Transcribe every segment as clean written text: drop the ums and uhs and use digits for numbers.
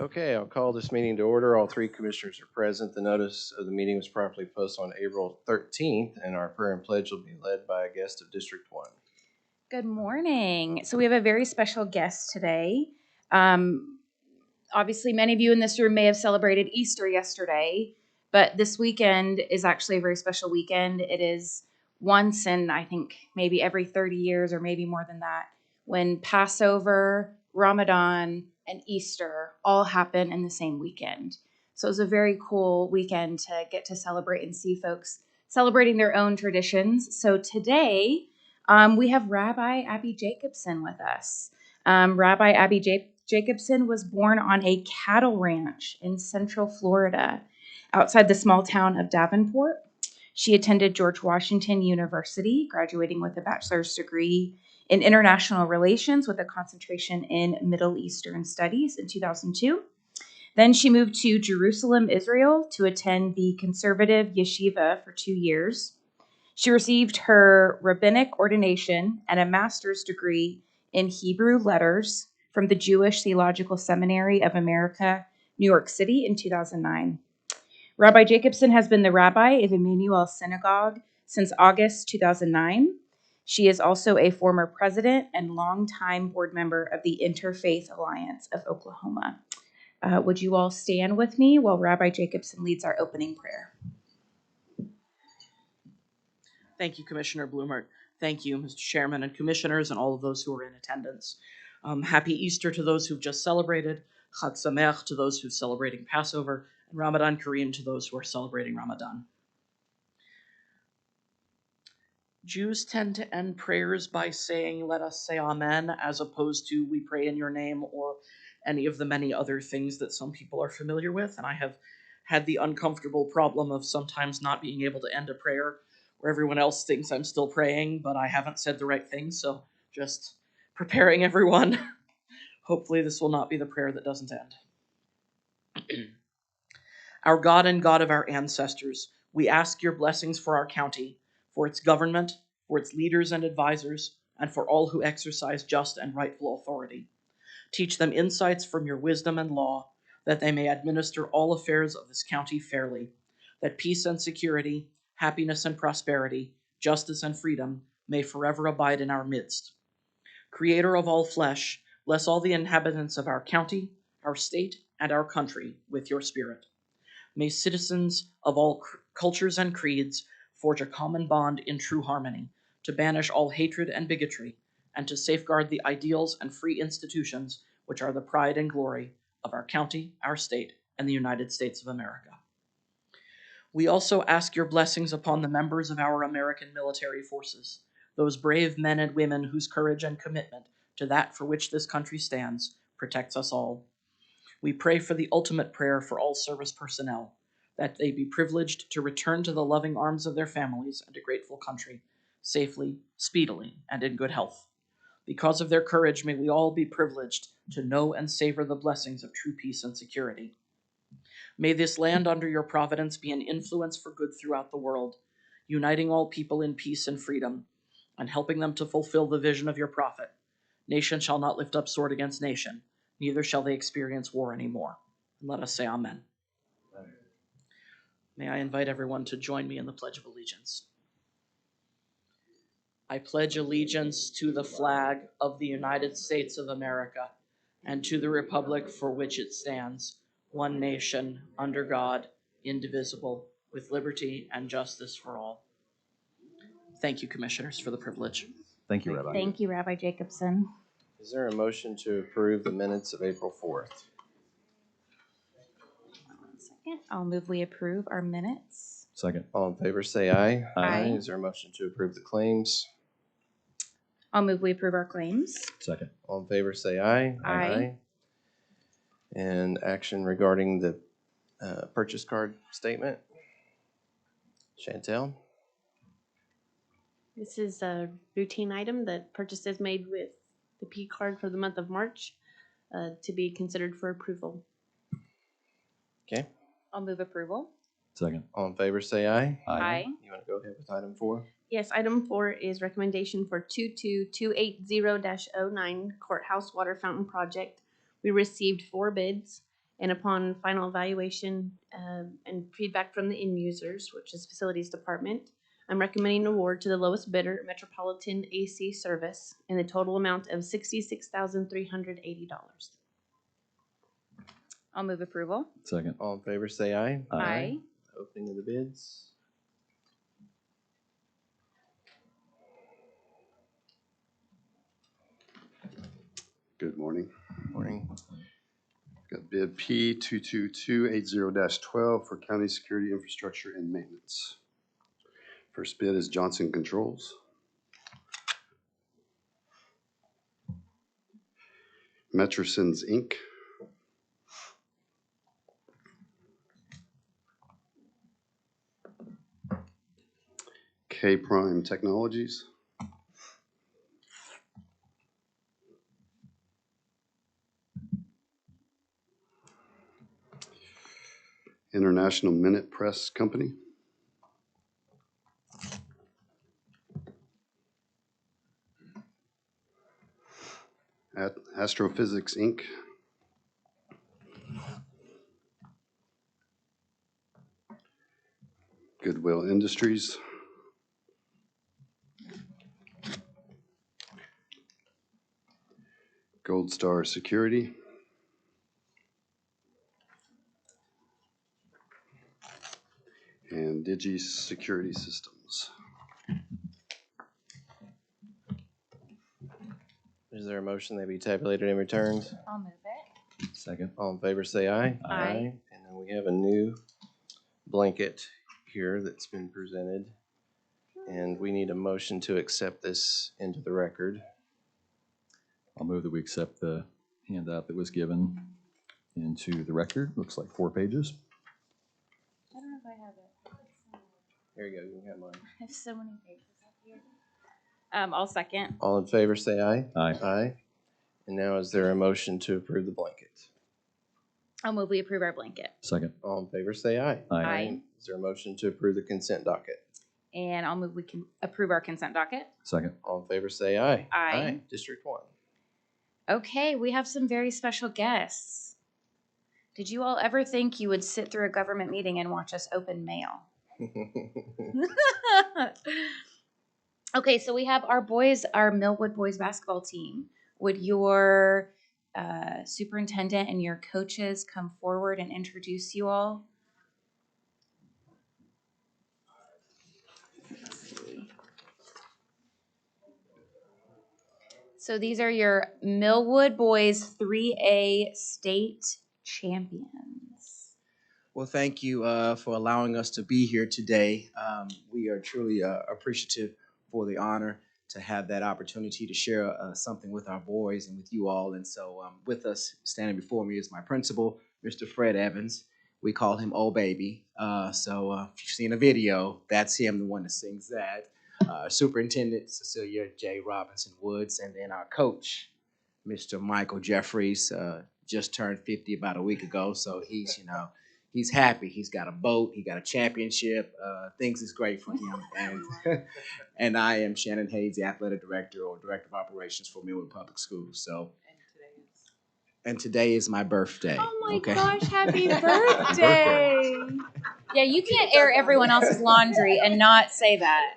Okay, I'll call this meeting to order. All three commissioners are present. The notice of the meeting was properly posted on April 13th, and our prayer and pledge will be led by a guest of District 1. Good morning. So we have a very special guest today. Obviously, many of you in this room may have celebrated Easter yesterday, but this weekend is actually a very special weekend. It is once in, I think, maybe every 30 years or maybe more than that, when Passover, Ramadan, and Easter all happen in the same weekend. So it was a very cool weekend to get to celebrate and see folks celebrating their own traditions. So today, we have Rabbi Abby Jacobson with us. Rabbi Abby Jacobson was born on a cattle ranch in Central Florida, outside the small town of Davenport. She attended George Washington University, graduating with a bachelor's degree in international relations with a concentration in Middle Eastern studies in 2002. Then she moved to Jerusalem, Israel, to attend the conservative yeshiva for 2 years. She received her rabbinic ordination and a master's degree in Hebrew letters from the Jewish Theological Seminary of America, New York City in 2009. Rabbi Jacobson has been the rabbi of Emmanuel Synagogue since August 2009. She is also a former president and longtime board member of the Interfaith Alliance of Oklahoma. Would you all stand with me while Rabbi Jacobson leads our opening prayer? Thank you, Commissioner Blumert. Thank you, Mr. Chairman and Commissioners and all of those who are in attendance. Happy Easter to those who've just celebrated, Chag Sameach to those who are celebrating Passover, and Ramadan Kareem to those who are celebrating Ramadan. Jews tend to end prayers by saying, "Let us say Amen," as opposed to "We pray in your name," or any of the many other things that some people are familiar with. And I have had the uncomfortable problem of sometimes not being able to end a prayer where everyone else thinks I'm still praying, but I haven't said the right thing. So just preparing everyone. Hopefully this will not be the prayer that doesn't end. Our God and God of our ancestors, we ask your blessings for our county, for its government, for its leaders and advisors, and for all who exercise just and rightful authority. Teach them insights from your wisdom and law, that they may administer all affairs of this county fairly, that peace and security, happiness and prosperity, justice and freedom may forever abide in our midst. Creator of all flesh, bless all the inhabitants of our county, our state, and our country with your spirit. May citizens of all cultures and creeds forge a common bond in true harmony, to banish all hatred and bigotry, and to safeguard the ideals and free institutions which are the pride and glory of our county, our state, and the United States of America. We also ask your blessings upon the members of our American military forces, those brave men and women whose courage and commitment to that for which this country stands protects us all. We pray for the ultimate prayer for all service personnel, that they be privileged to return to the loving arms of their families and a grateful country, safely, speedily, and in good health. Because of their courage, may we all be privileged to know and savor the blessings of true peace and security. May this land under your providence be an influence for good throughout the world, uniting all people in peace and freedom, and helping them to fulfill the vision of your prophet. Nation shall not lift up sword against nation, neither shall they experience war anymore. And let us say amen. May I invite everyone to join me in the Pledge of Allegiance. I pledge allegiance to the flag of the United States of America and to the republic for which it stands, one nation, under God, indivisible, with liberty and justice for all. Thank you, Commissioners, for the privilege. Thank you, Rabbi. Thank you, Rabbi Jacobson. Is there a motion to approve the minutes of April 4th? 1 second. I'll move we approve our minutes. Second. All in favor, say aye. Aye. Is there a motion to approve the claims? I'll move we approve our claims. Second. All in favor, say aye. Aye. And action regarding the purchase card statement? Chantel? This is a routine item that purchases made with the P card for the month of March to be considered for approval. Okay. I'll move approval. Second. All in favor, say aye. Aye. You want to go ahead with item 4? Yes, item 4 is recommendation for 22280-09 Courthouse Water Fountain Project. We received 4 bids, and upon final evaluation and feedback from the end users, which is Facilities Department, I'm recommending award to the lowest bidder, Metropolitan AC Service, in the total amount of $66,380. I'll move approval. Second. All in favor, say aye. Aye. Opening of the bids. Good morning. Morning. Got bid P 22280-12 for county security infrastructure and maintenance. First bid is Johnson Controls. Metrosens Inc. K Prime Technologies. International Minute Press Company. At Astrophysics Inc. Goodwill Industries. Gold Star Security. And Digi Security Systems. Is there a motion they be tabulated and returned? I'll move it. Second. All in favor, say aye. Aye. And then we have a new blanket here that's been presented. And we need a motion to accept this into the record. I'll move that we accept the handout that was given into the record. Looks like 4 pages. I don't know if I have it. Here you go, you can have mine. I have so many pages up here. I'll second. All in favor, say aye. Aye. Aye. And now is there a motion to approve the blanket? I'll move we approve our blanket. Second. All in favor, say aye. Aye. Aye. Is there a motion to approve the consent docket? And I'll move we can approve our consent docket. Second. All in favor, say aye. Aye. District 1. Okay, we have some very special guests. Did you all ever think you would sit through a government meeting and watch us open mail? Okay, so we have our boys, our Millwood boys basketball team. Would your superintendent and your coaches come forward and introduce you all? So these are your Millwood boys 3A state champions. Well, thank you for allowing us to be here today. We are truly appreciative for the honor to have that opportunity to share something with our boys and with you all. And so with us standing before me is my principal, Mr. Fred Evans. We call him Old Baby. So if you've seen a video, that's him, the one that sings that. Superintendent Cecilia J. Robinson Woods, and then our coach, Mr. Michael Jeffries, just turned 50 about a week ago. So he's, he's happy. He's got a boat. He got a championship. Things is great for him. And and I am Shannon Hayes, the athletic director or director of operations for Millwood Public Schools. So, and today is my birthday. Oh my okay? gosh, happy birthday. Yeah, you can't air everyone else's laundry and not say that.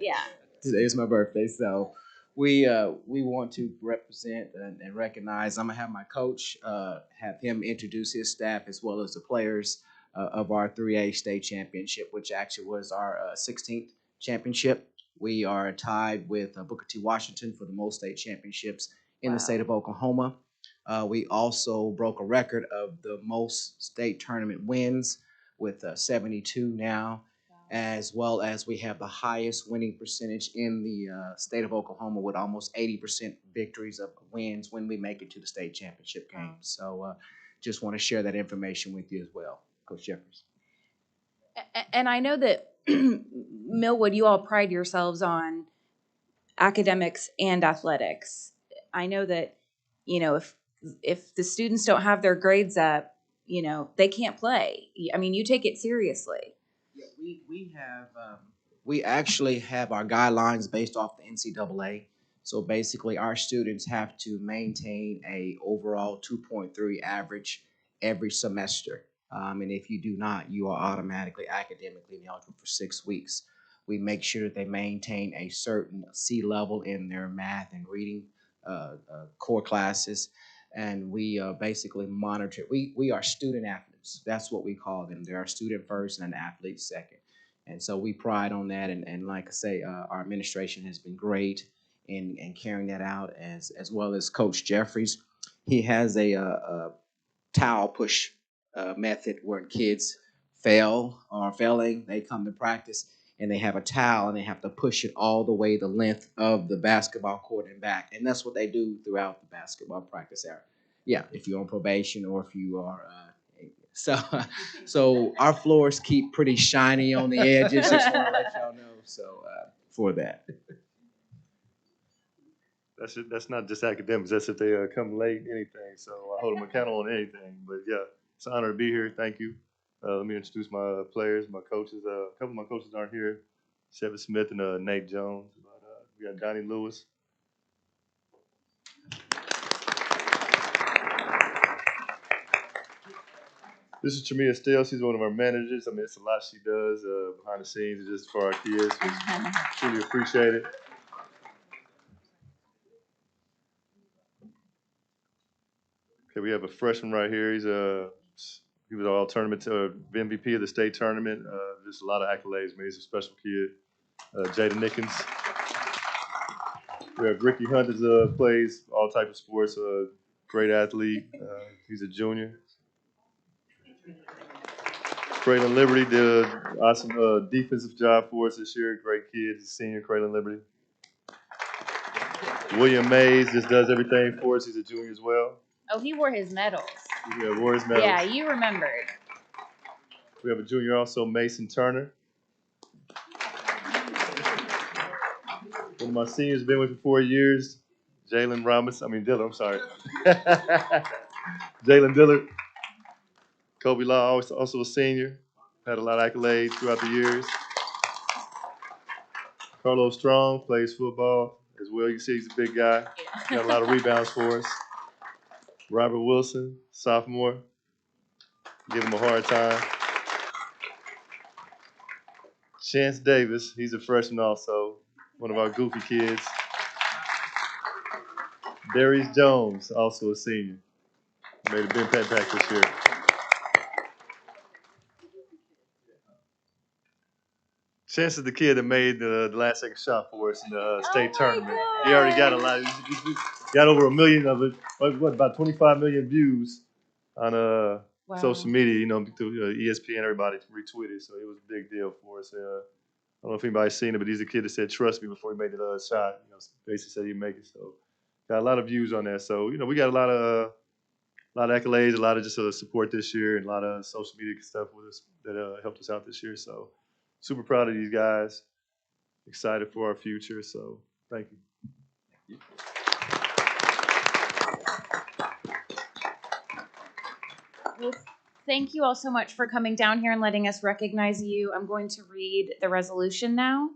Yeah. Today is my birthday, so we want to represent and recognize. I'm gonna have my coach have him introduce his staff as well as the players of our 3A state championship, which actually was our 16th championship. We are tied with Booker T. Washington for the most state championships in the state of Oklahoma. We also broke a record of the most state tournament wins with 72 now, as well as we have the highest winning percentage in the state of Oklahoma with almost 80% victories of wins when we make it to the state championship game. So just want to share that information with you as well, Coach Jeffers. And I know that Millwood, you all pride yourselves on academics and athletics. I know that, you know, if the students don't have their grades up, you know, they can't play. I mean, you take it seriously. Yeah, we actually have our guidelines based off the NCAA. So basically, our students have to maintain a overall 2.3 average every semester. And if you do not, you are automatically academically ineligible for 6 weeks. We make sure that they maintain a certain C level in their math and reading core classes, and we basically monitor. We are student athletes. That's what we call them. They are student first and an athlete second. And so we pride on that. And like I say, our administration has been great in carrying that out, as well as Coach Jeffries. He has a towel push method where kids fail or failing, they come to practice and they have a towel and they have to push it all the way the length of the basketball court and back. And that's what they do throughout the basketball practice area. Yeah, if you're on probation or if you are. So our floors keep pretty shiny on the edges. Just want to let y'all know. So for that. That's not just academics. That's if they come late, anything. So I hold them accountable on anything. But yeah, it's an honor to be here. Thank you. Let me introduce my players, my coaches. A couple of my coaches aren't here. Shevin Smith and Nate Jones. We got Donnie Lewis. This is Tremia Steele. She's one of our managers. I mean, it's a lot she does behind the scenes just for our kids. We truly appreciate it. Okay, we have a freshman right here. He was all tournament MVP of the state tournament. Just a lot of accolades, man. He's a special kid. Jada Nickens. We have Ricky Hunt that plays all types of sports. Great athlete. He's a junior. Creighton Liberty did an awesome defensive job for us this year. Great kid. He's a senior, Creighton Liberty. William Mays just does everything for us. He's a junior as well. Oh, he wore his medals. Yeah, wore his medals. Yeah, you remembered. We have a junior also, Mason Turner. One of my seniors been with for 4 years, Dillard, I'm sorry. Jalen Dillard. Kobe Law, also a senior. Had a lot of accolades throughout the years. Carlos Strong plays football as well. You can see he's a big guy. Got a lot of rebounds for us. Robert Wilson, sophomore. Give him a hard time. Chance Davis, he's a freshman also. One of our goofy kids. Darius Jones, also a senior. Made a big impact this year. Chance is the kid that made the last second shot for us in the state tournament. He already got a lot. He got over 1 million of it. About 25 million views on social media. Through ESPN, everybody retweeted. So it was a big deal for us. I don't know if anybody's seen it, but he's a kid that said "trust me" before he made the shot. Basically said he'd make it. So got a lot of views on that. So we got a lot of accolades, a lot of just support this year, and a lot of social media stuff with us that helped us out this year. So. Super proud of these guys. Excited for our future. So, thank you. thank you all so much for coming down here and letting us recognize you. I'm going to read the resolution now,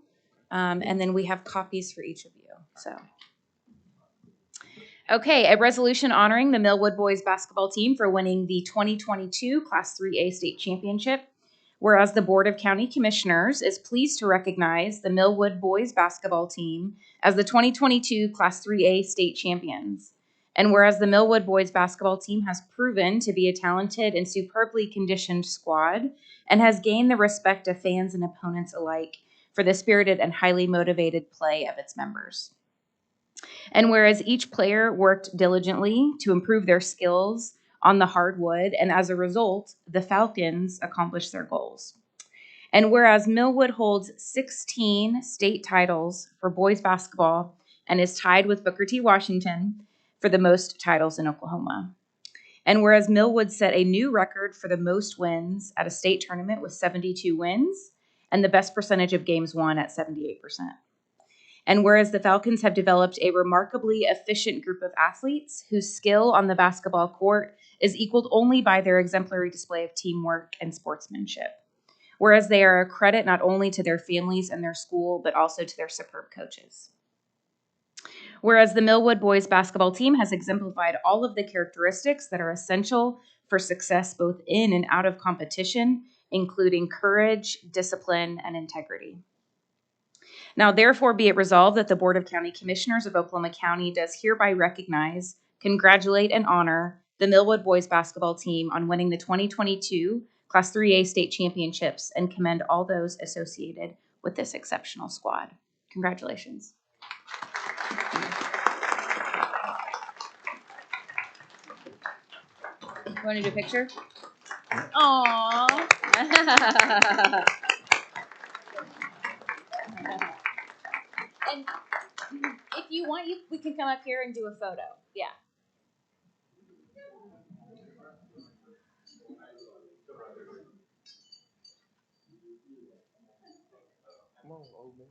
and then we have copies for each of you. So, okay, a resolution honoring the Millwood boys basketball team for winning the 2022 Class 3A state championship. Whereas the Board of County Commissioners is pleased to recognize the Millwood boys basketball team as the 2022 Class 3A state champions. And whereas the Millwood boys basketball team has proven to be a talented and superbly conditioned squad and has gained the respect of fans and opponents alike for the spirited and highly motivated play of its members. And whereas each player worked diligently to improve their skills on the hardwood, and as a result, the Falcons accomplished their goals. And whereas Millwood holds 16 state titles for boys basketball and is tied with Booker T. Washington for the most titles in Oklahoma. And whereas Millwood set a new record for the most wins at a state tournament with 72 wins and the best percentage of games won at 78%. And whereas the Falcons have developed a remarkably efficient group of athletes whose skill on the basketball court is equaled only by their exemplary display of teamwork and sportsmanship. Whereas they are a credit not only to their families and their school, but also to their superb coaches. Whereas the Millwood boys basketball team has exemplified all of the characteristics that are essential for success both in and out of competition, including courage, discipline, and integrity. Now, therefore, be it resolved that the Board of County Commissioners of Oklahoma County does hereby recognize, congratulate, and honor the Millwood boys basketball team on winning the 2022 Class 3A state championships and commend all those associated with this exceptional squad. Congratulations. You want to do a picture? Aww. And if you want, we can come up here and do a photo. Yeah. Come on, old man.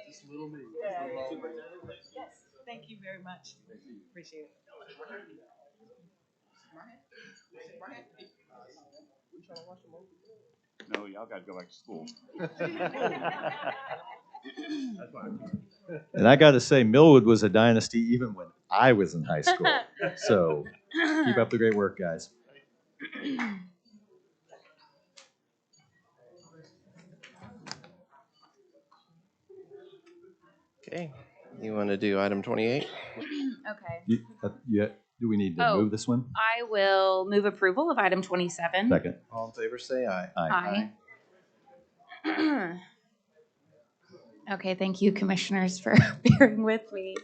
Just little me. Yes, thank you very much. Appreciate it. No, y'all gotta go back to school. And I got to say, Millwood was a dynasty even when I was in high school. So keep up the great work, guys. Okay, you want to do item 28? Okay. Do we need to move this one? I will move approval of item 27. Second. All in favor, say aye. Aye. Okay, thank you, commissioners, for bearing with me.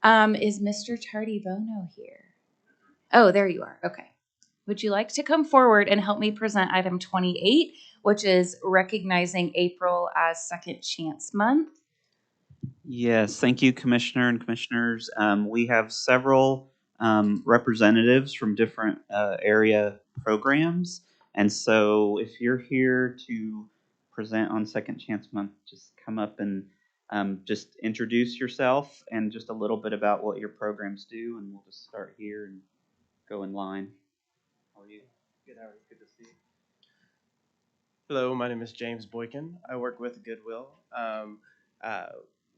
Is Mr. Tardy Bono here? Oh, there you are. Okay. Would you like to come forward and help me present item 28, which is recognizing April as Second Chance Month? Yes, thank you, Commissioner and Commissioners. We have several representatives from different area programs. And so if you're here to present on Second Chance Month, just come up and just introduce yourself and just a little bit about what your programs do. And we'll just start here and go in line. How are you? Good, how are you? Good to see you. Hello, my name is James Boykin. I work with Goodwill. Uh,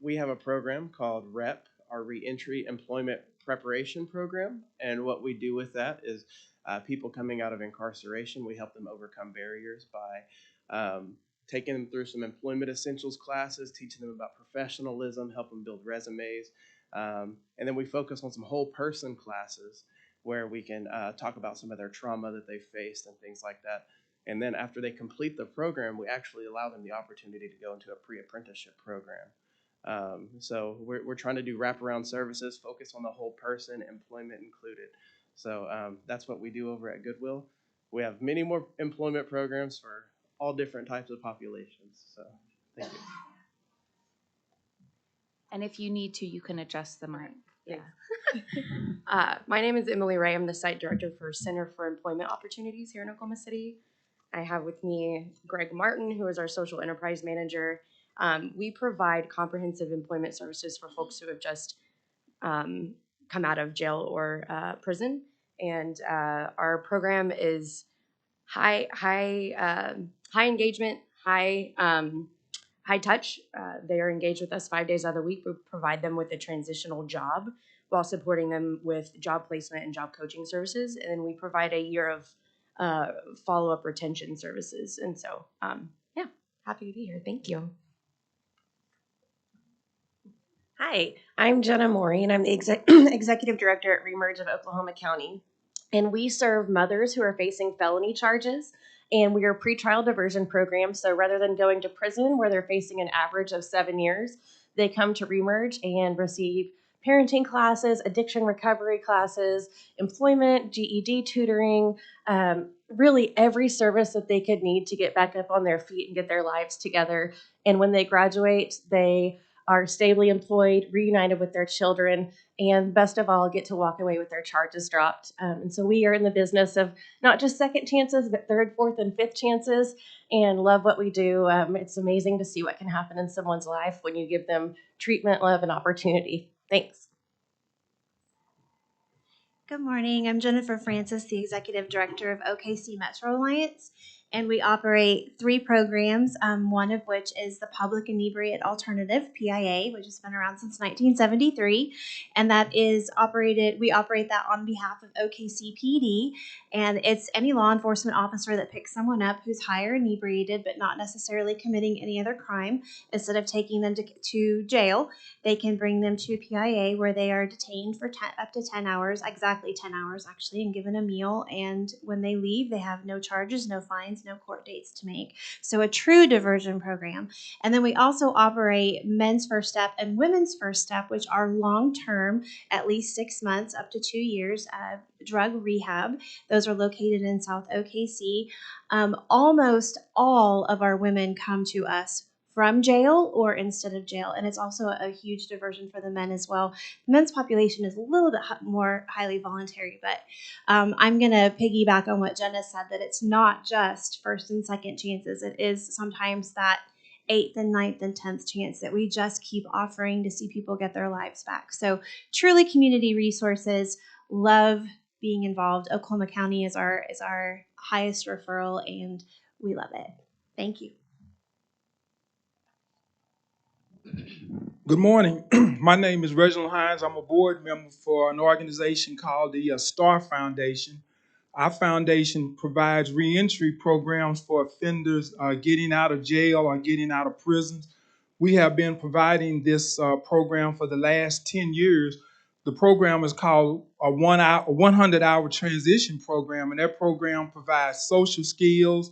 we have a program called REP, our Reentry Employment Preparation Program. And what we do with that is people coming out of incarceration, we help them overcome barriers by taking them through some employment essentials classes, teaching them about professionalism, help them build resumes. And then we focus on some whole person classes where we can talk about some of their trauma that they faced and things like that. And then after they complete the program, we actually allow them the opportunity to go into a pre-apprenticeship program. So we're trying to do wraparound services, focus on the whole person, employment included. So that's what we do over at Goodwill. We have many more employment programs for all different types of populations. So thank you. And if you need to, you can adjust the mic. Yeah. My name is Emily Ray. I'm the site director for Center for Employment Opportunities here in Oklahoma City. I have with me Greg Martin, who is our social enterprise manager. We provide comprehensive employment services for folks who have just come out of jail or prison. And our program is high engagement, high touch. They are engaged with us 5 days out of the week. We provide them with a transitional job while supporting them with job placement and job coaching services. And then we provide a year of follow-up retention services. And so, yeah, happy to be here. Thank you. Hi, I'm Jenna Morey, and I'm the executive director at Remerge of Oklahoma County. And we serve mothers who are facing felony charges, and we are a pretrial diversion program. So rather than going to prison where they're facing an average of 7 years, they come to Remerge and receive parenting classes, addiction recovery classes, employment, GED tutoring, really every service that they could need to get back up on their feet and get their lives together. And when they graduate, they are stably employed, reunited with their children, and best of all, get to walk away with their charges dropped. And so we are in the business of not just second chances, but third, fourth, and fifth chances, and love what we do. It's amazing to see what can happen in someone's life when you give them treatment, love, and opportunity. Thanks. Good morning. I'm Jennifer Francis, the Executive Director of OKC Metro Alliance, and we operate 3 programs, one of which is the Public Inebriate Alternative, PIA, which has been around since 1973, and we operate that on behalf of OKC PD, and it's any law enforcement officer that picks someone up who's high or inebriated but not necessarily committing any other crime. Instead of taking them to jail, they can bring them to PIA where they are detained for up to 10 hours, exactly 10 hours actually, and given a meal. And when they leave, they have no charges, no fines, no court dates to make. So a true diversion program. And then we also operate Men's First Step and Women's First Step, which are long-term, at least 6 months, up to 2 years, drug rehab. Those are located in South OKC. Almost all of our women come to us from jail or instead of jail. And it's also a huge diversion for the men as well. The men's population is a little bit more highly voluntary, but I'm going to piggyback on what Jenna said, that it's not just first and second chances. It is sometimes that 8th and 9th and 10th chance that we just keep offering to see people get their lives back. So truly community resources, love being involved. Oklahoma County is our highest referral, and we love it. Thank you. Good morning. My name is Reginald Hines. I'm a board member for an organization called the STAR Foundation. Our foundation provides reentry programs for offenders getting out of jail or getting out of prisons. We have been providing this program for the last 10 years. The program is called a 100-hour transition program, and that program provides social skills.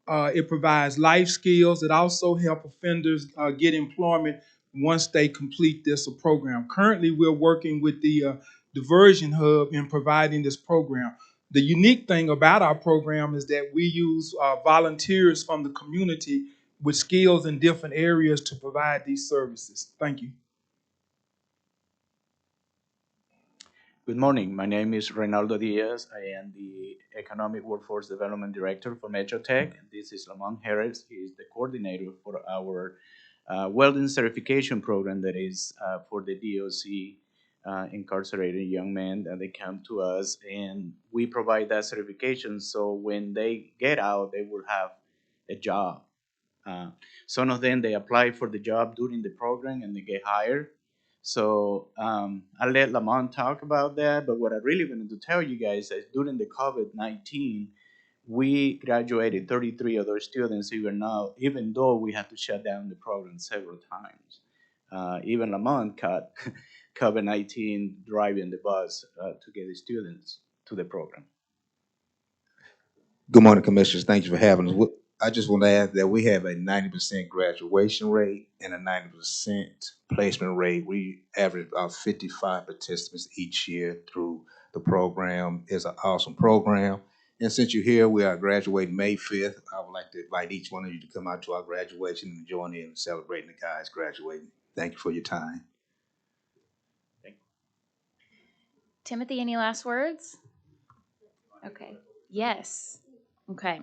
It provides life skills. It also helps offenders get employment once they complete this program. Currently, we're working with the Diversion Hub in providing this program. The unique thing about our program is that we use volunteers from the community with skills in different areas to provide these services. Thank you. Good morning. My name is Reynaldo Diaz. I am the Economic Workforce Development Director for Metro Tech. And this is Lamont Harris. He is the coordinator for our welding certification program that is for the DOC incarcerated young men that they come to us, and we provide that certification so when they get out, they will have a job. Some of them, they apply for the job during the program and they get hired. So I'll let Lamont talk about that, but what I really wanted to tell you guys is during the COVID-19, we graduated 33 of those students even though we had to shut down the program several times. Even Lamont caught COVID-19 driving the bus to get the students to the program. Good morning, Commissioners. Thank you for having us. I just want to add that we have a 90% graduation rate and a 90% placement rate. We average about 55 participants each year through the program. It's an awesome program. And since you're here, we are graduating May 5th. I would like to invite each one of you to come out to our graduation and join in celebrating the guys graduating. Thank you for your time. Timothy, any last words? Okay. Yes. Okay.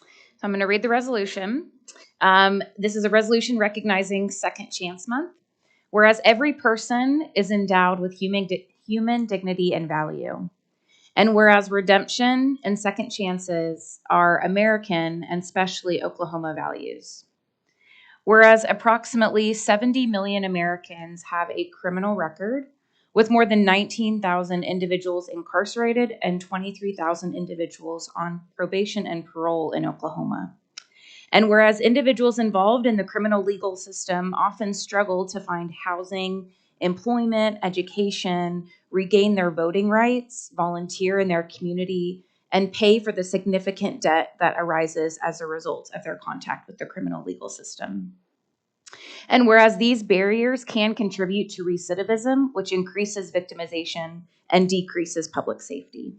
So I'm going to read the resolution. This is a resolution recognizing Second Chance Month. Whereas every person is endowed with human dignity and value. And whereas redemption and second chances are American and especially Oklahoma values. Whereas approximately 70 million Americans have a criminal record, with more than 19,000 individuals incarcerated and 23,000 individuals on probation and parole in Oklahoma. And whereas individuals involved in the criminal legal system often struggle to find housing, employment, education, regain their voting rights, volunteer in their community, and pay for the significant debt that arises as a result of their contact with the criminal legal system. And whereas these barriers can contribute to recidivism, which increases victimization and decreases public safety.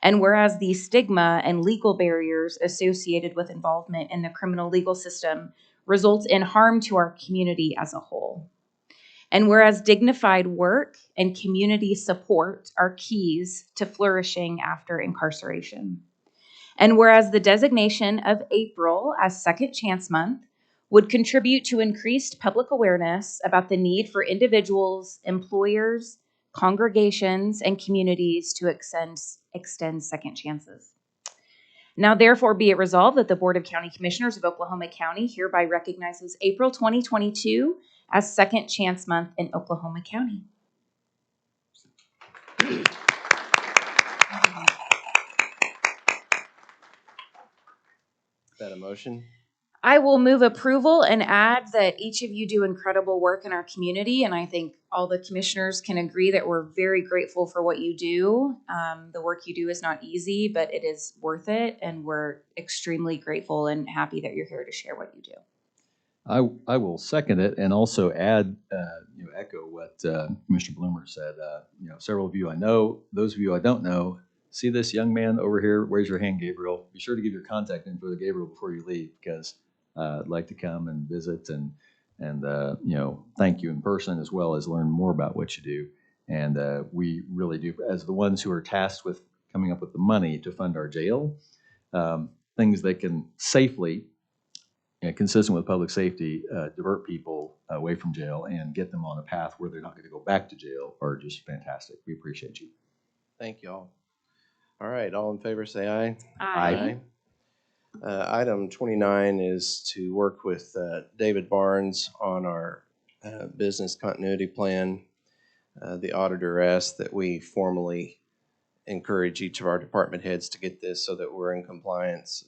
And whereas the stigma and legal barriers associated with involvement in the criminal legal system results in harm to our community as a whole. And whereas dignified work and community support are keys to flourishing after incarceration. And whereas the designation of April as Second Chance Month would contribute to increased public awareness about the need for individuals, employers, congregations, and communities to extend second chances. Now, therefore, be it resolved that the Board of County Commissioners of Oklahoma County hereby recognizes April 2022 as Second Chance Month in Oklahoma County. Is that a motion? I will move approval and add that each of you do incredible work in our community, and I think all the commissioners can agree that we're very grateful for what you do. The work you do is not easy, but it is worth it, and we're extremely grateful and happy that you're here to share what you do. I will second it and also add, echo what Commissioner Bloomer said. Several of you I know, those of you I don't know, see this young man over here, raise your hand, Gabriel. Be sure to give your contact info to Gabriel before you leave, because I'd like to come and visit and thank you in person, as well as learn more about what you do. And we really do, as the ones who are tasked with coming up with the money to fund our jail, things that can safely, consistent with public safety, divert people away from jail and get them on a path where they're not going to go back to jail are just fantastic. We appreciate you. Thank you all. All right, all in favor say aye. Aye. Item 29 is to work with David Barnes on our business continuity plan. The auditor asked that we formally encourage each of our department heads to get this so that we're in compliance.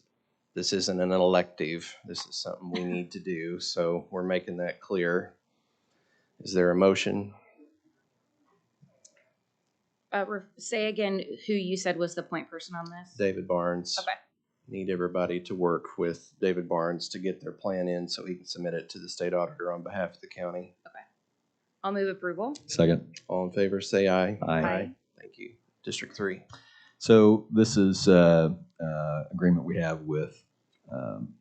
This isn't an elective. This is something we need to do, so we're making that clear. Is there a motion? Say again who you said was the point person on this. David Barnes. Okay. Need everybody to work with David Barnes to get their plan in so he can submit it to the state auditor on behalf of the county. Okay. I'll move approval. Second. All in favor, say aye. Aye. Thank you. District 3. So this is agreement we have with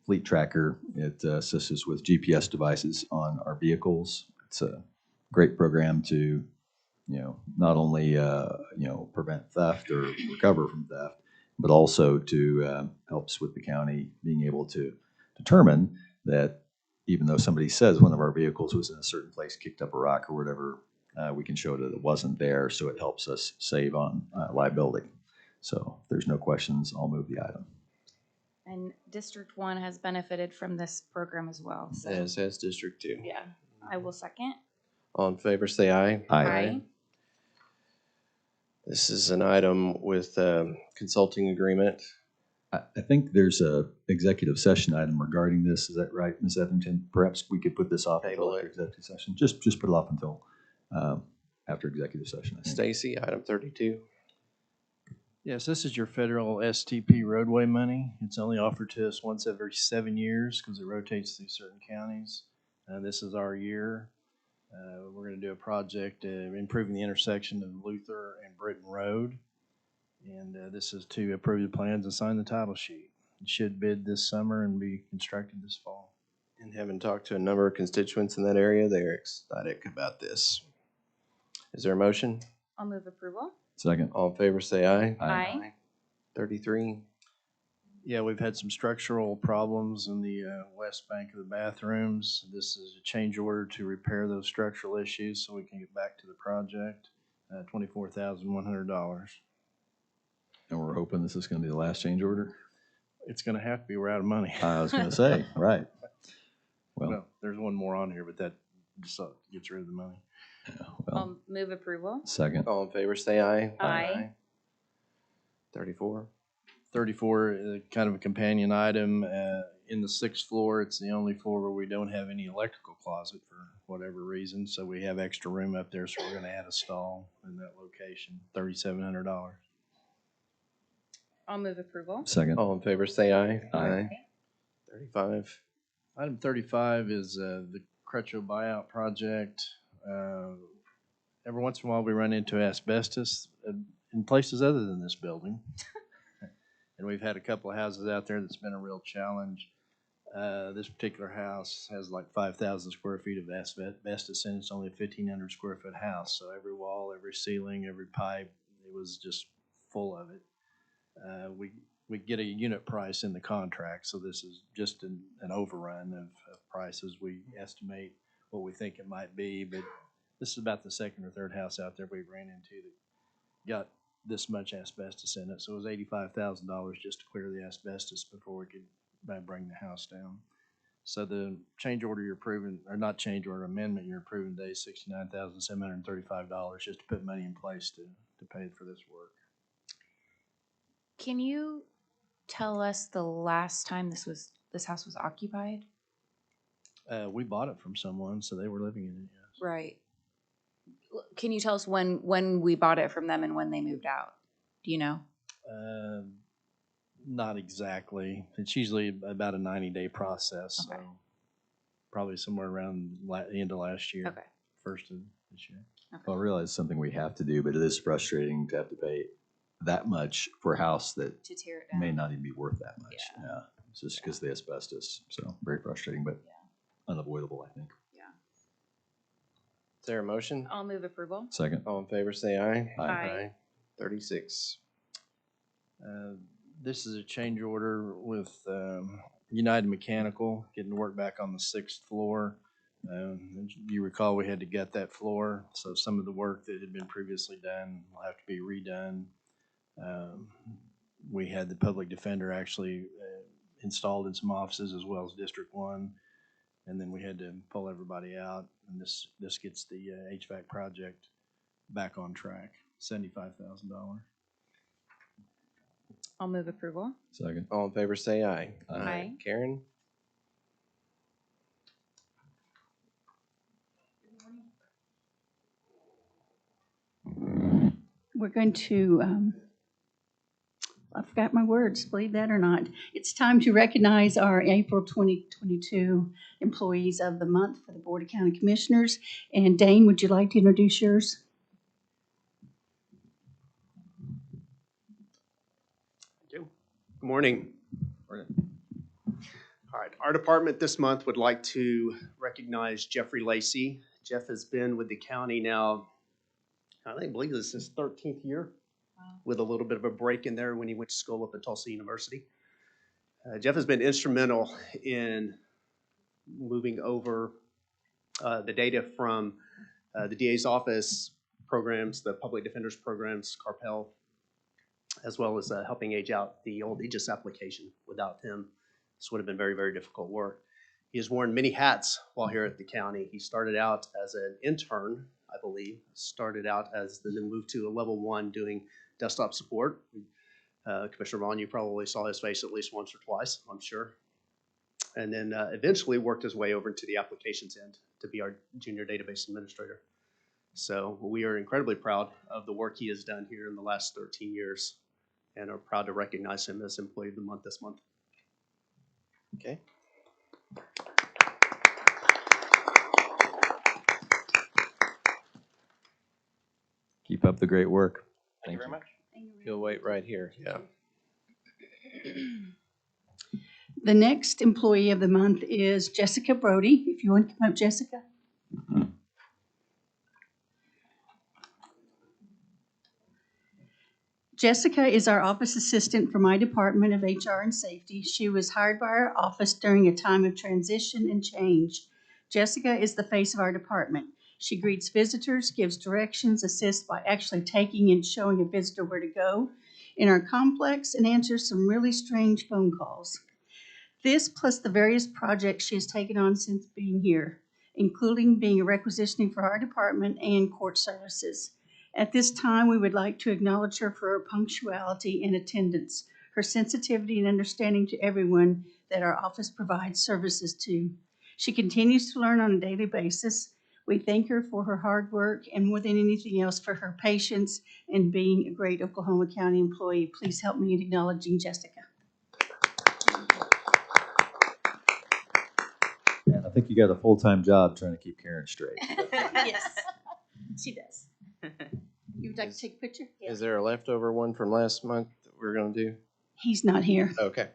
Fleet Tracker. It assists us with GPS devices on our vehicles. It's a great program to, not only, prevent theft or recover from theft, but also to helps with the county being able to determine that even though somebody says one of our vehicles was in a certain place, kicked up a rock or whatever, we can show that it wasn't there, so it helps us save on liability. So if there's no questions, I'll move the item. And District 1 has benefited from this program as well. So, As has District 2. yeah, I will second. All in favor, say aye. Aye. This is an item with consulting agreement. I think there's a executive session item regarding this. Is that right, Ms. Etherington? Perhaps we could put this off until Table after it. executive session. Just put it off until after executive session, I think. Stacy, item 32. Yes, this is your federal STP roadway money. It's only offered to us once every 7 years because it rotates through certain counties. This is our year. We're going to do a project improving the intersection of Luther and Britton Road. And this is to approve the plans and sign the title sheet. It should bid this summer and be constructed this fall. And having talked to a number of constituents in that area, they're ecstatic about this. Is there a motion? I'll move approval. Second. All in favor, say aye. Aye. 33. Yeah, we've had some structural problems in the west bank of the bathrooms. This is a change order to repair those structural issues so we can get back to the project. $24,100. And we're hoping this is going to be the last change order? It's going to have to be. We're out of money. I was going to say, right. Well, there's one more on here, but that just gets rid of the money. Yeah, I'll move approval. Second. All in favor, say aye. Aye. 34. 34, kind of a companion item. In the 6th floor, it's the only floor where we don't have any electrical closet for whatever reason. So we have extra room up there, so we're going to add a stall in that location. $3,700. I'll move approval. Second. All in favor, say aye. Aye. 35. Item 35 is the Crutcho buyout project. Every once in a while, we run into asbestos in places other than this building. And we've had a couple of houses out there that's been a real challenge. This particular house has like 5,000 square feet of asbestos in it. It's only a 1,500 square foot house. So every wall, every ceiling, every pipe, it was just full of it. We get a unit price in the contract, so this is just an overrun of prices. We estimate what we think it might be, but this is about the second or third house out there we ran into that got this much asbestos in it. So it was $85,000 just to clear the asbestos before we could bring the house down. So the change order you're approving, or not change order, amendment you're approving today is $69,735 just to put money in place to pay for this work. Can you tell us the last time this house was occupied? We bought it from someone, so they were living in it, yes. Right. Can you tell us when we bought it from them and when they moved out? Do you know? Not exactly. It's usually about a 90-day process, Okay. so probably somewhere around the end of last year. Okay. First of this year. Okay. Well, I realize it's something we have to do, but it is frustrating to have to pay that much for a house that To tear it down. may not even be worth that much. Yeah. Yeah. It's just because of the asbestos. So very frustrating, but unavoidable, I think. Is there a motion? I'll move approval. Second. All in favor, say aye. Aye. 36. This is a change order with United Mechanical, getting to work back on the 6th floor. You recall we had to gut that floor, so some of the work that had been previously done will have to be redone. We had the public defender actually installed in some offices as well as District 1, and then we had to pull everybody out, and this gets the HVAC project back on track, $75,000. I'll move approval. Second. All in favor, say aye. Aye. Karen? We're going to, I forgot my words, believe that or not. It's time to recognize our April 2022 Employees of the Month for the Board of County Commissioners. And Dane, would you like to introduce yours? Thank you. Good morning. All right, our department this month would like to recognize Jeffrey Lacey. Jeff has been with the county now, I believe this is his 13th year, with a little bit of a break in there when he went to school up at Tulsa University. Jeff has been instrumental in moving over the data from the DA's office programs, the public defenders programs, Carpel, as well as helping age out the old Aegis application. Without him, this would have been very, very difficult work. He has worn many hats while here at the county. He started out as an intern, I believe, started out as then moved to a level 1 doing desktop support. Commissioner Vaughn, you probably saw his face at least once or twice, I'm sure. And then eventually worked his way over into the applications end to be our junior database administrator. So we are incredibly proud of the work he has done here in the last 13 years and are proud to recognize him as Employee of the Month this month. Okay. Keep up the great work. Thank you very much. He'll wait right here. Yeah. The next employee of the month is Jessica Brody. If you want to come up, Jessica. Jessica is our office assistant for my department of HR and safety. She was hired by our office during a time of transition and change. Jessica is the face of our department. She greets visitors, gives directions, assists by actually taking and showing a visitor where to go in our complex, and answers some really strange phone calls. This, plus the various projects she has taken on since being here, including being a requisitioning for our department and court services. At this time, we would like to acknowledge her for her punctuality and attendance, her sensitivity and understanding to everyone that our office provides services to. She continues to learn on a daily basis. We thank her for her hard work and, more than anything else, for her patience and being a great Oklahoma County employee. Please help me in acknowledging Jessica. And I think you got a full-time job trying to keep Karen straight. Yes, she does. You would like to take a picture? Is there a leftover one from last month that we're going to do? He's not here. Okay.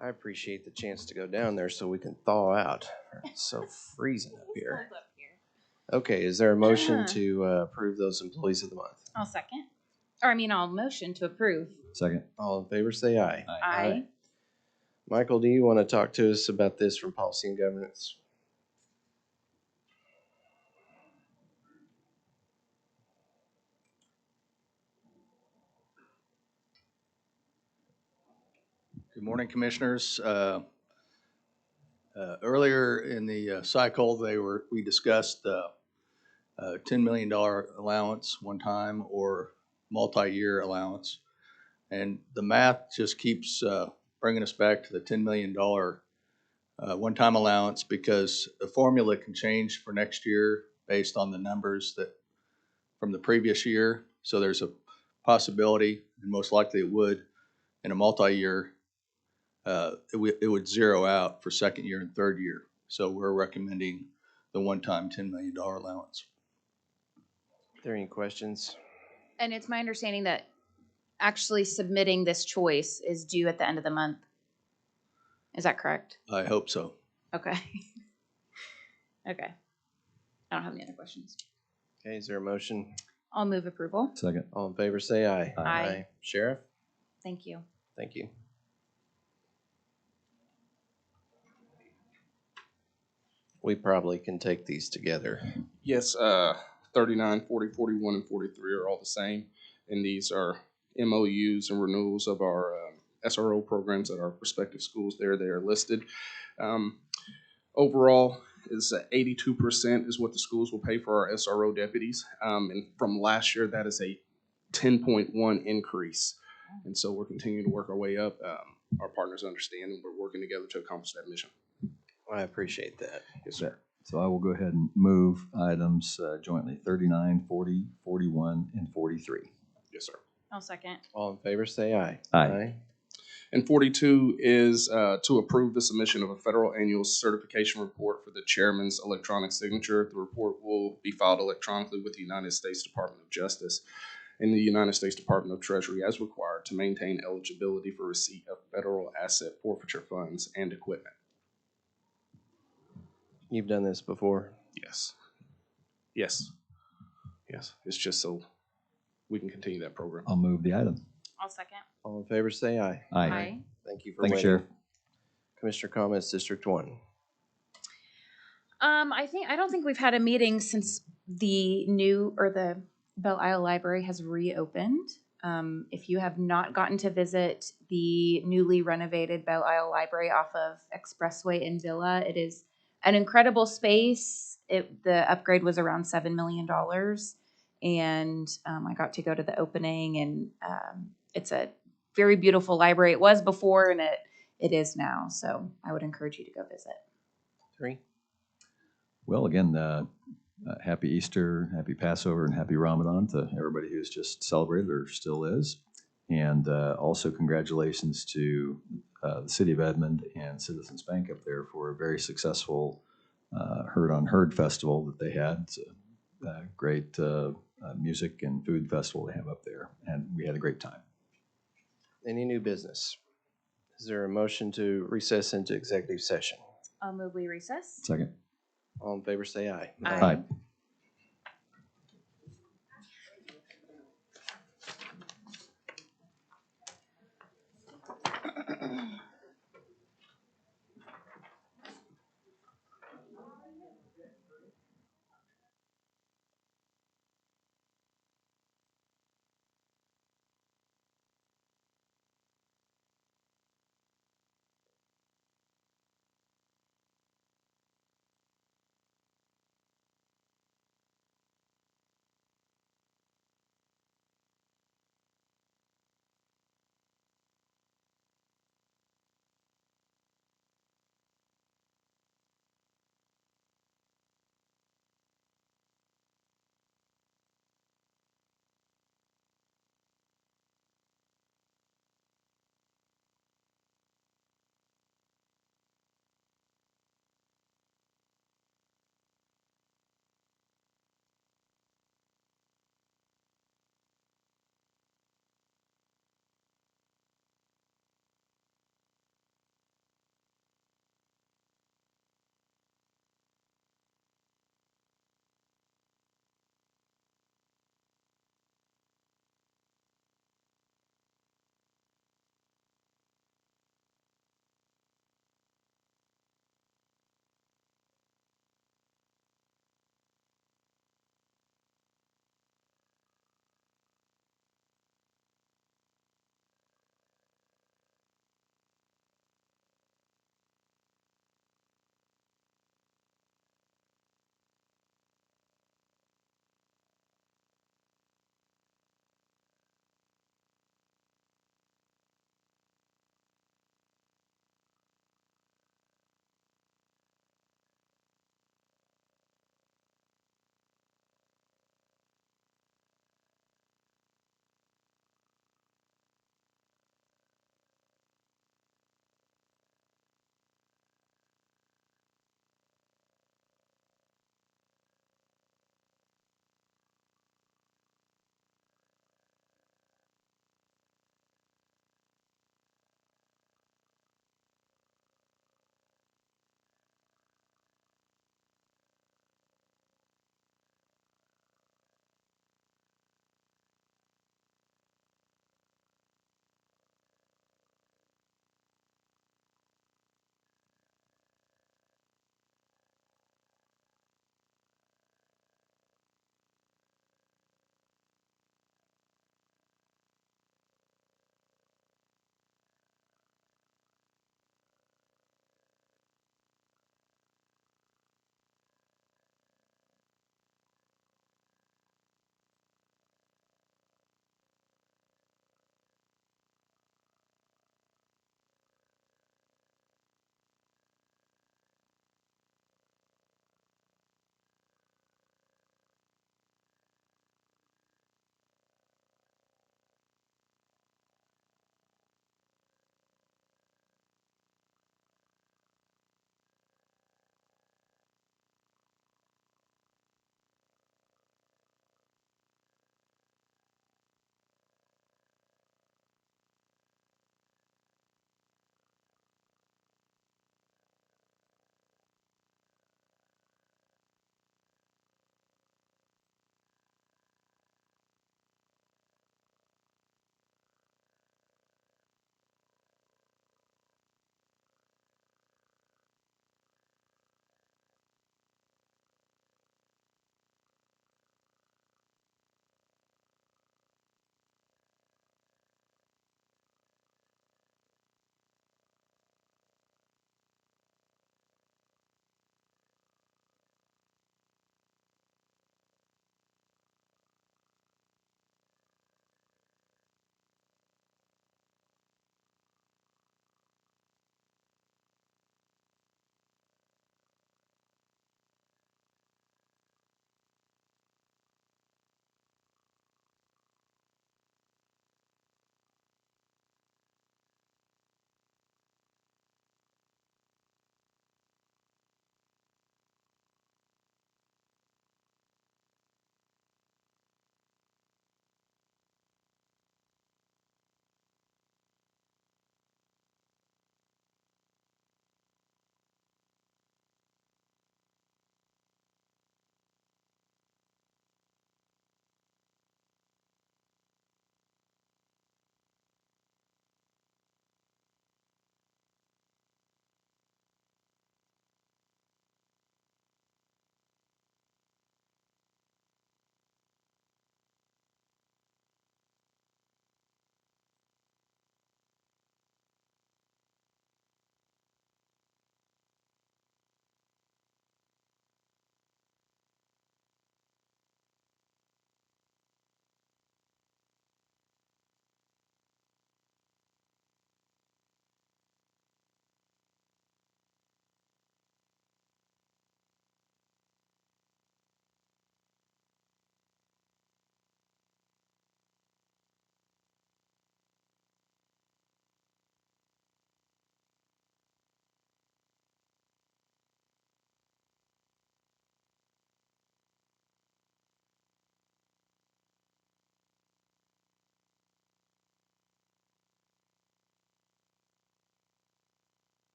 I appreciate the chance to go down there so we can thaw out. It's so freezing up here. Okay, is there a motion to approve those employees of the month? I'll second. Or I'll motion to approve. Second. All in favor, say aye. Aye. Michael, do you want to talk to us about this from Policy and Governance? Good morning, Commissioners. Earlier in the cycle, we discussed $10 million allowance one time or multi-year allowance. And the math just keeps bringing us back to the $10 million one-time allowance, because the formula can change for next year based on the numbers that from the previous year. So there's a possibility, and most likely it would, in a multi-year, it would zero out for second year and third year. So we're recommending the one-time $10 million allowance. Are there any questions? And it's my understanding that actually submitting this choice is due at the end of the month. Is that correct? I hope so. Okay. Okay. I don't have any other questions. Okay, is there a motion? I'll move approval. Second. All in favor, say aye. Aye. Sheriff? Thank you. Thank you. We probably can take these together. Yes, 39, 40, 41, and 43 are all the same. And these are MOUs and renewals of our SRO programs at our respective schools there. They are listed. Overall, is 82% is what the schools will pay for our SRO deputies. And from last year, that is a 10.1 increase. And so we're continuing to work our way up. Our partners understand, and we're working together to accomplish that mission. I appreciate that. Yes, sir. So I will go ahead and move items jointly, 39, 40, 41, and 43. Yes, sir. I'll second. All in favor, say aye. Aye. And 42 is to approve the submission of a federal annual certification report for the chairman's electronic signature. The report will be filed electronically with the United States Department of Justice and the United States Department of Treasury as required to maintain eligibility for receipt of federal asset forfeiture funds and equipment. You've done this before? Yes. Yes. Yes. It's just so we can continue that program. I'll move the item. I'll second. All in favor, say aye. Aye. Thank you for Thank you, waiting. Sheriff. Commissioner comments, District 1. I don't think we've had a meeting since the Belle Isle Library has reopened. If you have not gotten to visit the newly renovated Belle Isle Library off of Expressway in Villa, it is an incredible space. The upgrade was around $7 million, and I got to go to the opening, and it's a very beautiful library. It was before, and it is now. So I would encourage you to go visit. 3. Well, again, happy Easter, happy Passover, and happy Ramadan to everybody who's just celebrated or still is. And also congratulations to the City of Edmond and Citizens Bank up there for a very successful Herd on Herd festival that they had. It's a great music and food festival they have up there, and we had a great time. Any new business? Is there a motion to recess into executive session? I'll move we recess. Second. All in favor, say aye. Aye.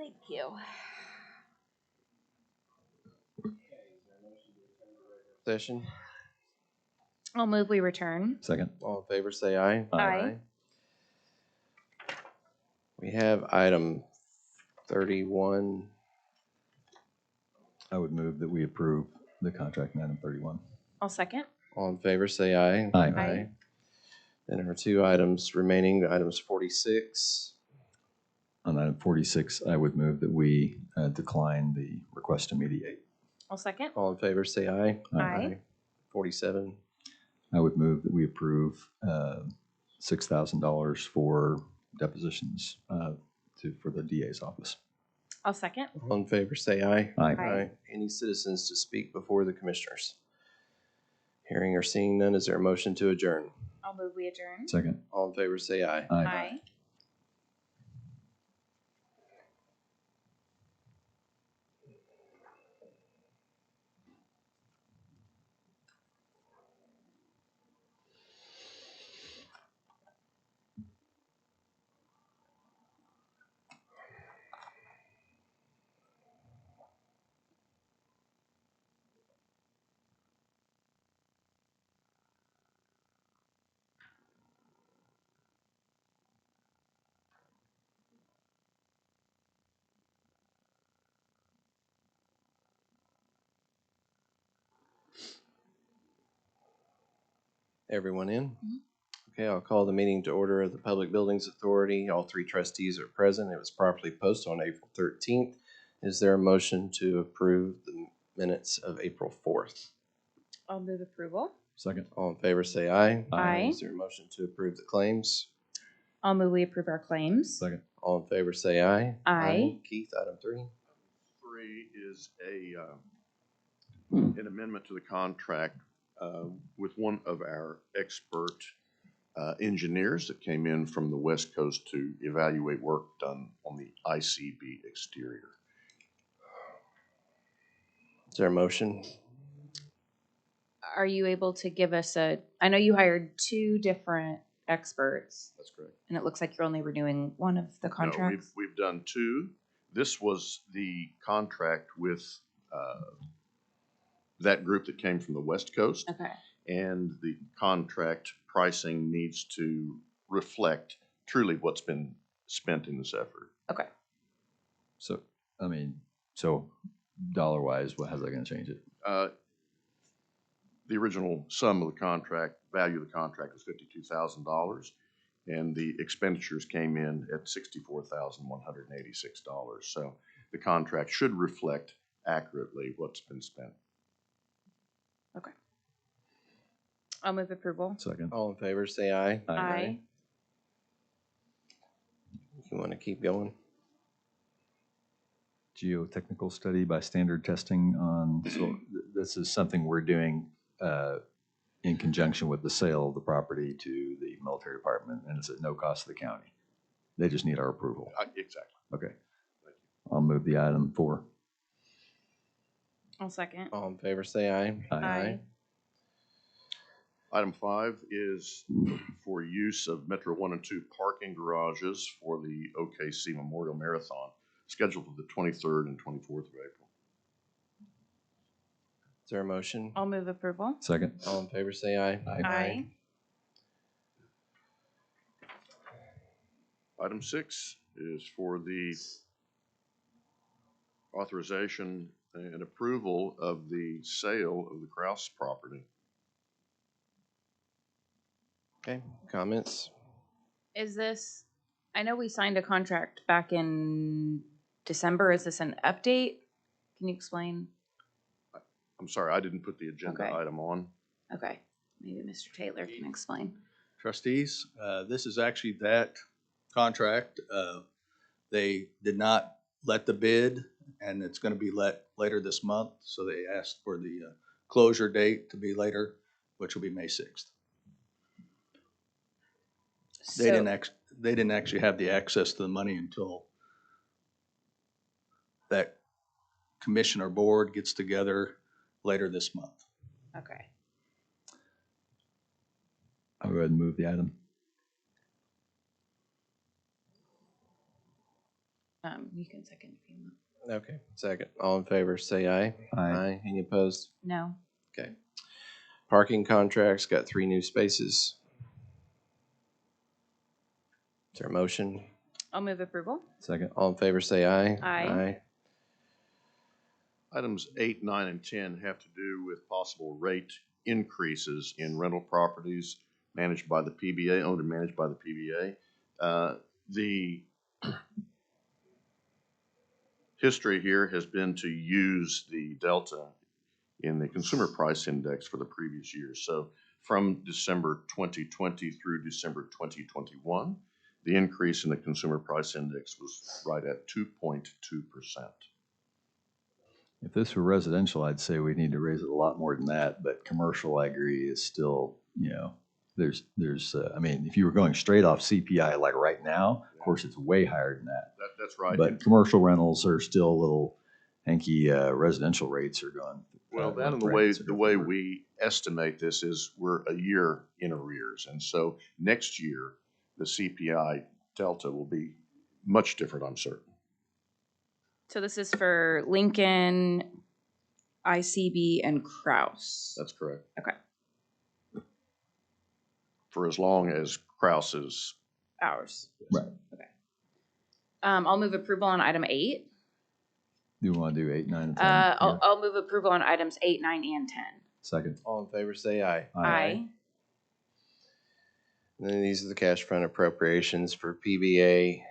Thank you. Session. I'll move we return. Second. All in favor, say aye. Aye. We have item 31. I would move that we approve the contract in item 31. I'll second. All in favor, say aye. Aye. Aye. Then our two items remaining, items 46. On item 46, I would move that we decline the request to mediate. I'll second. All in favor, say aye. Aye. 47. I would move that we approve $6,000 for depositions for the DA's office. I'll second. All in favor, say aye. Aye. Aye. Any citizens to speak before the commissioners? Hearing or seeing none, is there a motion to adjourn? I'll move we adjourn. Second. All in favor, say aye. Aye. Aye. Everyone in? Okay, I'll call the meeting to order of the Public Buildings Authority. All three trustees are present. It was properly posted on April 13th. Is there a motion to approve the minutes of April 4th? I'll move approval. Second. All in favor, say aye. Aye. Is there a motion to approve the claims? I'll move we approve our claims. Second. All in favor, say aye. Aye. Keith, item 3. 3 is an amendment to the contract with one of our expert engineers that came in from the West Coast to evaluate work done on the ICB exterior. Is there a motion? Are you able to give us I know you hired two different experts. That's correct. And it looks like you're only renewing one of the contracts. No, we've done 2. This was the contract with that group that came from the West Coast. Okay. And the contract pricing needs to reflect truly what's been spent in this effort. Okay. So, so dollar-wise, how's that going to change it? The original sum of the contract, value of the contract was $52,000, and the expenditures came in at $64,186. So the contract should reflect accurately what's been spent. Okay. I'll move approval. Second. All in favor, say aye. Aye. You want to keep going? Geotechnical study by standard testing on, so this is something we're doing in conjunction with the sale of the property to the military department, and it's at no cost to the county. They just need our approval. Exactly. Okay. I'll move the item 4. I'll second. All in favor, say aye. Aye. Item 5 is for use of Metro 1 and 2 parking garages for the OKC Memorial Marathon, scheduled for the 23rd and 24th of April. Is there a motion? I'll move approval. Second. All in favor, say aye. Aye. Item 6 is for the authorization and approval of the sale of the Kraus property. Okay, comments? Is this, I know we signed a contract back in December. Is this an update? Can you explain? I'm sorry, I didn't put the agenda Okay. item on. Okay. Maybe Mr. Taylor can explain. Trustees, this is actually that contract. They did not let the bid, and it's going to be let later this month. So they asked for the closure date to be later, which will be May 6th. They didn't actually have the access to the money until that commission or board gets together later this month. Okay. I'll go ahead and move the item. You can second if you want. Okay, second. All in favor, say aye. Aye. Any opposed? No. Okay. Parking contracts, got 3 new spaces. Is there a motion? I'll move approval. Second. All in favor, say aye. Aye. Items 8, 9, and 10 have to do with possible rate increases in rental properties managed by the PBA, owned and managed by the PBA. The history here has been to use the delta in the consumer price index for the previous year. So from December 2020 through December 2021, the increase in the consumer price index was right at 2.2%. If this were residential, I'd say we need to raise it a lot more than that, but commercial, I agree, is still, there's, I mean, if you were going straight off CPI like right now, of course, it's way higher than that. That's right. But commercial rentals are still a little hanky, residential rates are going. Well, that and the way we estimate this is we're a year in arrears. And so next year, the CPI delta will be much different, I'm certain. So this is for Lincoln, ICB, and Kraus. That's correct. Okay. For as long as Kraus is Ours. Right. Okay. I'll move approval on item 8. Do you want to do 8, 9, and 10? I'll move approval on items 8, 9, and 10. Second. All in favor, say aye. Aye. And then these are the cash fund appropriations for PBA,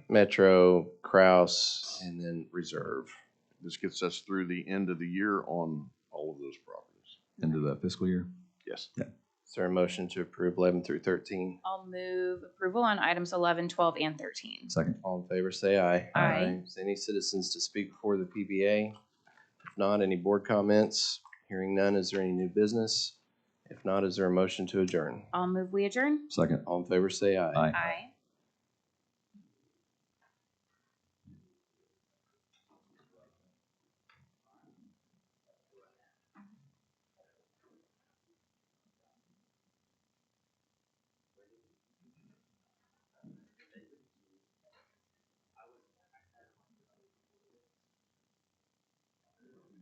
Metro, Kraus, and then Reserve. This gets us through the end of the year on all of those properties. End of the fiscal year? Yes. Yeah. Is there a motion to approve 11 through 13? I'll move approval on items 11, 12, and 13. Second. All in favor, say aye. Aye. Is there any citizens to speak before the PBA? If not, any board comments? Hearing none, is there any new business? If not, is there a motion to adjourn? I'll move we adjourn. Second. All in favor, say aye. Aye. Aye.